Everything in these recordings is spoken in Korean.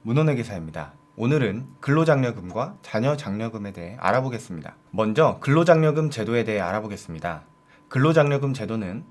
문헌의 기사입니다. 오늘은 근로장려금과 자녀장려금에 대해 알아보겠습니다. 먼저 근로장려금 제도에 대해 알아보겠습니다. 근로장려금 제도는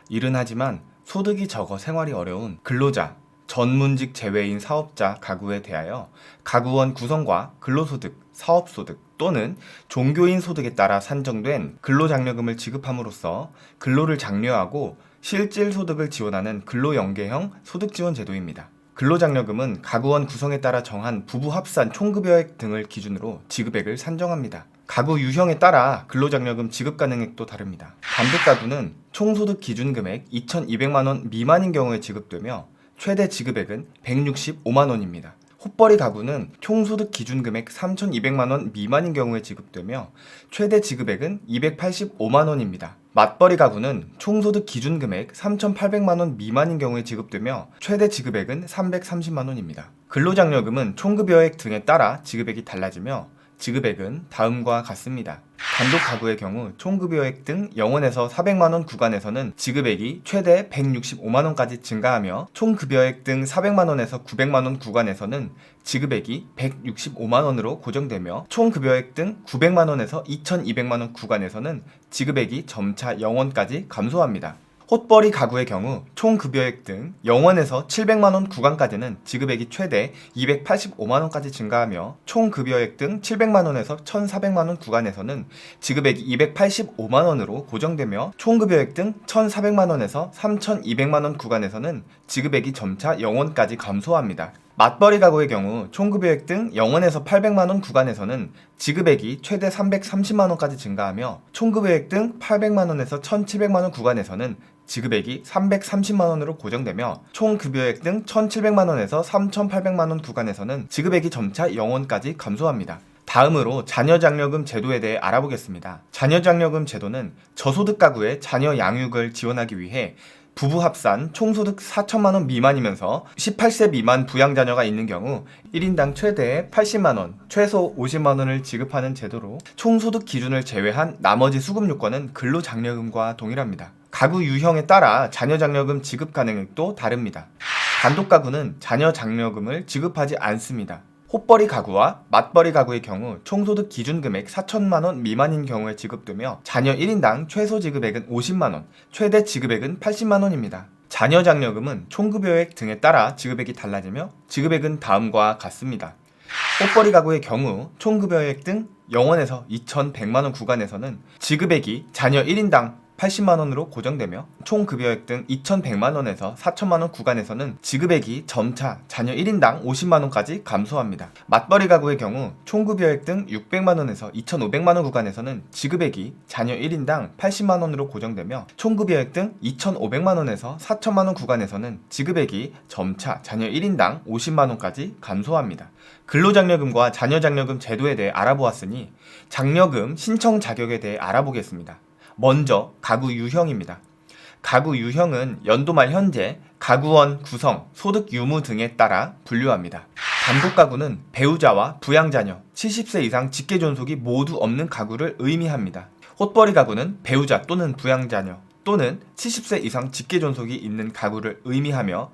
일은 하지만 소득이 적어 생활이 어려운 근로자, 전문직 제외인 사업자 가구에 대하여 가구원 구성과 근로소득, 사업소득 또는 종교인 소득에 따라 산정된 근로장려금을 지급함으로써 근로를 장려하고 실질 소득을 지원하는 근로연계형 소득지원 제도입니다. 근로장려금은 가구원 구성에 따라 정한 부부 합산 총급여액 등을 기준으로 지급액을 산정합니다. 가구 유형에 따라 근로장려금 지급 가능액도 다릅니다. 단독가구는 총소득 기준금액 2,200만원 미만인 경우에 지급되며 최대 지급액은 165만원입니다. 헛벌이 가구는 총소득 기준금액 3,200만원 미만인 경우에 지급되며 최대 지급액은 285만원입니다. 맞벌이 가구는 총소득 기준금액 3,800만원 미만인 경우에 지급되며 최대 지급액은 330만원입니다. 근로장려금은 총급여액 등에 따라 지급액이 달라지며 지급액은 다음과 같습니다. 단독 가구의 경우 총급여액 등 0원에서 400만원 구간에서는 지급액이 최대 165만원까지 증가하며 총급여액 등 400만원에서 900만원 구간에서는 지급액이 165만원으로 고정되며 총급여액 등 900만원에서 2200만원 구간에서는 지급액이 점차 0원까지 감소합니다. 헛벌이 가구의 경우 총급여액 등 0원에서 700만원 구간까지는 지급액이 최대 285만원까지 증가하며 총급여액 등 700만원에서 1400만원 구간에서는 지급액이 285만원으로 고정되며 총급여액 등 1400만원에서 3200만원 구간에서는 지급액이 점차 0원까지 감소합니다. 맞벌이 가구의 경우 총급여액 등 0원에서 800만원 구간에서는 지급액이 최대 330만원까지 증가하며 총급여액 등 800만원에서 1700만원 구간에서는 지급액이 330만원으로 고정되며 총급여액 등 1700만원에서 3800만원 구간에서는 지급액이 점차 0원까지 감소합니다. 다음으로 자녀장려금 제도에 대해 알아보겠습니다. 자녀장려금 제도는 저소득 가구의 자녀 양육을 지원하기 위해 부부 합산 총소득 4천만원 미만이면서 18세 미만 부양자녀가 있는 경우 1인당 최대 80만원, 최소 50만원을 지급하는 제도로 총소득 기준을 제외한 나머지 수급 요건은 근로장려금과 동일합니다. 가구 유형에 따라 자녀장려금 지급 가능액도 다릅니다. 단독 가구는 자녀장려금을 지급하지 않습니다. 헛벌이 가구와 맞벌이 가구의 경우 총소득 기준금액 4천만원 미만인 경우에 지급되며 자녀 1인당 최소 지급액은 50만원, 최대 지급액은 80만원입니다. 자녀장려금은 총급여액 등에 따라 지급액이 달라지며 지급액은 다음과 같습니다. 헛벌이 가구의 경우 총급여액 등 0원에서 2,100만원 구간에서는 지급액이 자녀 1인당 80만원으로 고정되며 총급여액 등 2,100만원에서 4천만원 구간에서는 지급액이 점차 자녀 1인당 50만원까지 감소합니다. 맞벌이 가구의 경우 총급여액 등 600만원에서 2,500만원 구간에서는 지급액이 자녀 1인당 80만원으로 고정되며 총급여액 등 2,500만원에서 4천만원 구간에서는 지급액이 점차 자녀 1인당 50만원까지 감소합니다. 근로장려금과 자녀장려금 제도에 대해 알아보았으니 장려금 신청 자격에 대해 알아보겠습니다. 먼저 가구 유형입니다. 가구 유형은 연도 말 현재, 가구원 구성, 소득 유무 등에 따라 분류합니다. 단독 가구는 배우자와 부양자녀, 70세 이상 직계 존속이 모두 없는 가구를 의미합니다. 헛벌이 가구는 배우자 또는 부양자녀 또는 70세 이상 직계 존속이 있는 가구를 의미하며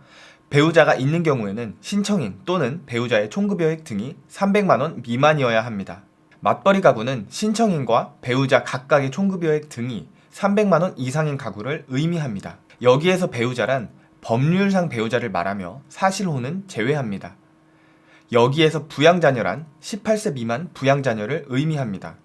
배우자가 있는 경우에는 신청인 또는 배우자의 총급여액 등이 300만원 미만이어야 합니다. 맞벌이 가구는 신청인과 배우자 각각의 총급여액 등이 300만원 이상인 가구를 의미합니다. 여기에서 배우자란 법률상 배우자를 말하며 사실혼은 제외합니다. 여기에서 부양자녀란 18세 미만 부양자녀를 의미합니다.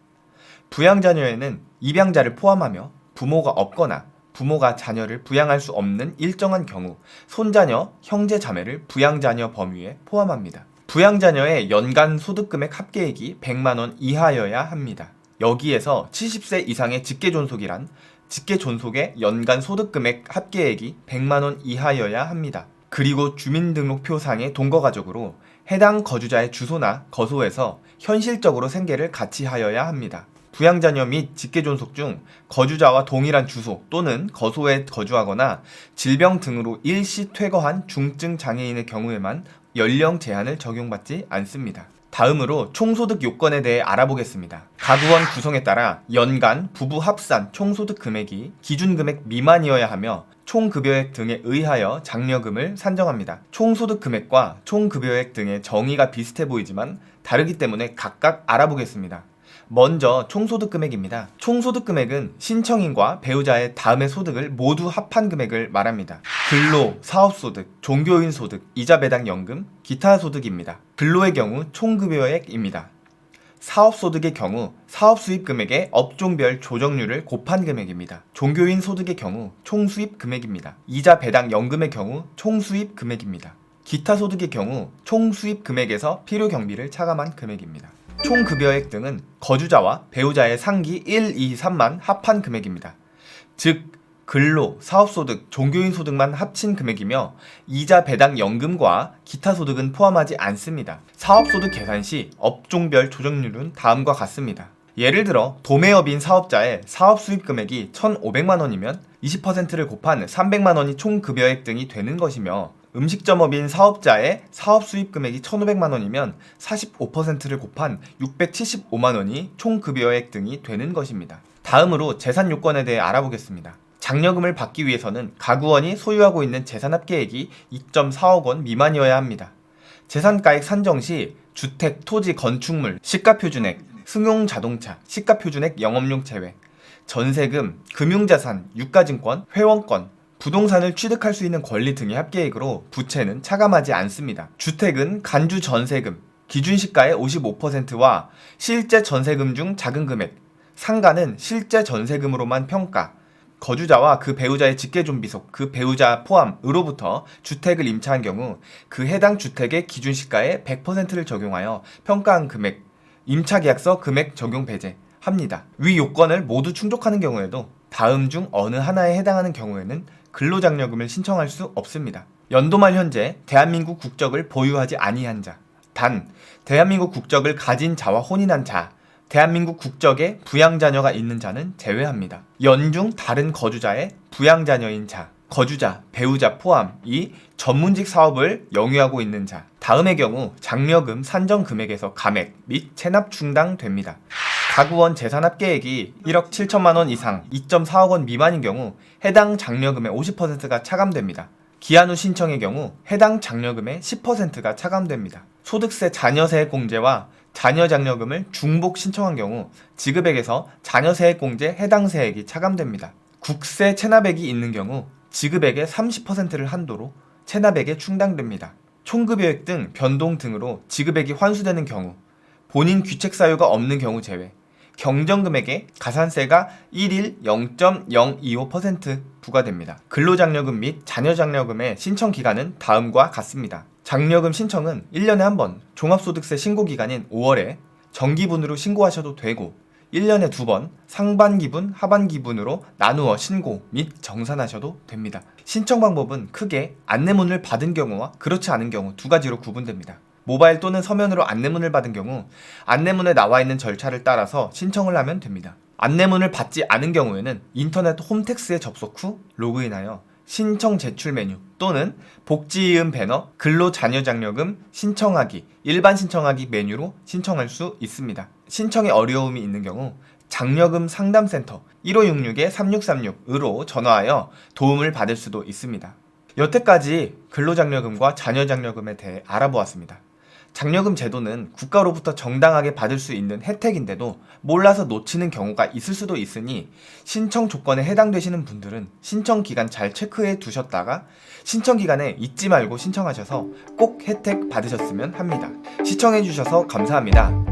부양자녀에는 입양자를 포함하며 부모가 없거나 부모가 자녀를 부양할 수 없는 일정한 경우 손자녀, 형제, 자매를 부양자녀 범위에 포함합니다. 부양자녀의 연간 소득금액 합계액이 100만원 이하여야 합니다. 여기에서 70세 이상의 직계존속이란 직계존속의 연간 소득금액 합계액이 100만원 이하여야 합니다. 그리고 주민등록표상의 동거가족으로 해당 거주자의 주소나 거소에서 현실적으로 생계를 같이 하여야 합니다. 부양자녀 및 직계존속 중 거주자와 동일한 주소 또는 거소에 거주하거나 질병 등으로 일시 퇴거한 중증 장애인의 경우에만 연령 제한을 적용받지 않습니다. 다음으로 총소득 요건에 대해 알아보겠습니다. 가구원 구성에 따라 연간 부부 합산 총소득 금액이 기준금액 미만이어야 하며 총급여액 등에 의하여 장려금을 산정합니다. 총소득 금액과 총급여액 등의 정의가 비슷해 보이지만 다르기 때문에 각각 알아보겠습니다. 먼저 총소득 금액입니다. 총소득 금액은 신청인과 배우자의 다음의 소득을 모두 합한 금액을 말합니다. 근로, 사업소득, 종교인 소득, 이자 배당 연금, 기타 소득입니다. 근로의 경우 총급여액입니다. 사업소득의 경우 사업수입 금액의 업종별 조정률을 곱한 금액입니다. 종교인 소득의 경우 총수입 금액입니다. 이자 배당 연금의 경우 총수입 금액입니다. 기타 소득의 경우 총수입 금액에서 필요 경비를 차감한 금액입니다. 총급여액 등은 거주자와 배우자의 상기 1, 2, 3만 합한 금액입니다. 즉, 근로, 사업소득, 종교인 소득만 합친 금액이며 이자 배당 연금과 기타 소득은 포함하지 않습니다. 사업소득 계산 시 업종별 조정률은 다음과 같습니다. 예를 들어 도매업인 사업자의 사업수입 금액이 1,500만원이면 20%를 곱한 300만원이 총급여액 등이 되는 것이며 음식점업인 사업자의 사업수입 금액이 1,500만원이면 45%를 곱한 675만원이 총급여액 등이 되는 것입니다. 다음으로 재산 요건에 대해 알아보겠습니다. 장려금을 받기 위해서는 가구원이 소유하고 있는 재산합계액이 2.4억 원 미만이어야 합니다. 재산가액 산정 시 주택, 토지, 건축물, 시가표준액, 승용자동차, 시가표준액 영업용 제외, 전세금, 금융자산, 유가증권, 회원권, 부동산을 취득할 수 있는 권리 등의 합계액으로 부채는 차감하지 않습니다. 주택은 간주 전세금, 기준시가의 55%와 실제 전세금 중 작은 금액, 상가는 실제 전세금으로만 평가, 거주자와 그 배우자의 직계존비속, 그 배우자 포함으로부터 주택을 임차한 경우 그 해당 주택의 기준시가의 100%를 적용하여 평가한 금액, 임차계약서 금액 적용 배제합니다. 위 요건을 모두 충족하는 경우에도 다음 중 어느 하나에 해당하는 경우에는 근로장려금을 신청할 수 없습니다. 연도말 현재 대한민국 국적을 보유하지 아니한 자, 단 대한민국 국적을 가진 자와 혼인한 자, 대한민국 국적에 부양자녀가 있는 자는 제외합니다. 연중 다른 거주자의 부양자녀인 자, 거주자, 배우자 포함이 전문직 사업을 영위하고 있는 자, 다음의 경우 장려금 산정 금액에서 감액 및 체납 충당됩니다. 가구원 재산합계액이 1억 7천만 원 이상 2.4억 원 미만인 경우 해당 장려금의 50%가 차감됩니다. 기한 후 신청의 경우 해당 장려금의 10%가 차감됩니다. 소득세 자녀세액 공제와 자녀장려금을 중복 신청한 경우 지급액에서 자녀세액 공제 해당 세액이 차감됩니다. 국세 체납액이 있는 경우 지급액의 30%를 한도로 체납액에 충당됩니다. 총급여액 등 변동 등으로 지급액이 환수되는 경우 본인 귀책 사유가 없는 경우 제외, 경정금액에 가산세가 1일 0.025% 부과됩니다. 근로장려금 및 자녀장려금의 신청 기간은 다음과 같습니다. 장려금 신청은 1년에 한 번, 종합소득세 신고기간인 5월에 정기분으로 신고하셔도 되고 1년에 2번, 상반기분, 하반기분으로 나누어 신고 및 정산하셔도 됩니다. 신청 방법은 크게 안내문을 받은 경우와 그렇지 않은 경우 두 가지로 구분됩니다. 모바일 또는 서면으로 안내문을 받은 경우 안내문에 나와 있는 절차를 따라서 신청을 하면 됩니다. 안내문을 받지 않은 경우에는 인터넷 홈택스에 접속 후 로그인하여 신청 제출 메뉴 또는 복지이음 배너 근로자녀장려금 신청하기, 일반 신청하기 메뉴로 신청할 수 있습니다. 신청에 어려움이 있는 경우 장려금 상담센터 1566-3636으로 전화하여 도움을 받을 수도 있습니다. 여태까지 근로장려금과 자녀장려금에 대해 알아보았습니다. 장려금 제도는 국가로부터 정당하게 받을 수 있는 혜택인데도 몰라서 놓치는 경우가 있을 수도 있으니 신청 조건에 해당되시는 분들은 신청 기간 잘 체크해 두셨다가 신청 기간에 잊지 말고 신청하셔서 꼭 혜택 받으셨으면 합니다. 시청해 주셔서 감사합니다.